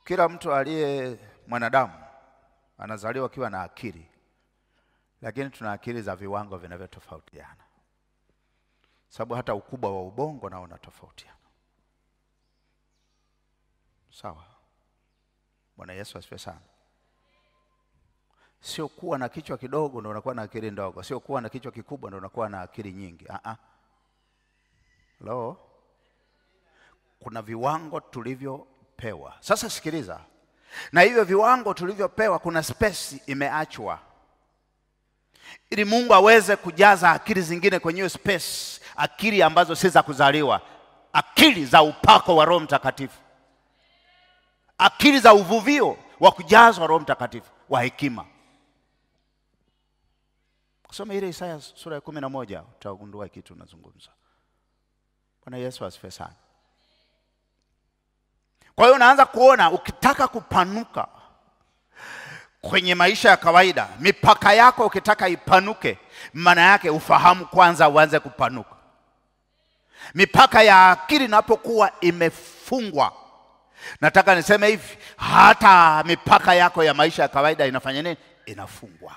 Kila mtu aliye mwanadamu anazaliwa akiwa na akili, lakini tuna akili za viwango vinavyotofautiana, sababu hata ukubwa wa ubongo nao unatofautiana. Sawa? Bwana Yesu asifiwe sana. Sio kuwa na kichwa kidogo ndio unakuwa na akili ndogo, sio kuwa na kichwa kikubwa ndio unakuwa na akili nyingi. Hello? Kuna viwango tulivyopewa. Sasa sikiliza. Na hivyo viwango tulivyopewa kuna space imeachwa, ili Mungu aweze kujaza akili zingine kwenye hiyo space, akili ambazo si za kuzaliwa, akili za upako wa Roho Mtakatifu, akili za uvuvio wa kujazwa Roho Mtakatifu wa hekima. Kusoma ile Isaya sura ya 11 utagundua kitu nazungumza. Bwana Yesu asifiwe sana. Kwa hiyo unaanza kuona ukitaka kupanuka kwenye maisha ya kawaida, mipaka yako ukitaka ipanuke, maana yake ufahamu kwanza uanze kupanuka. Mipaka ya akili inapokuwa imefungwa, nataka niseme hivi, hata mipaka yako ya maisha ya kawaida inafanya nini? Inafungwa.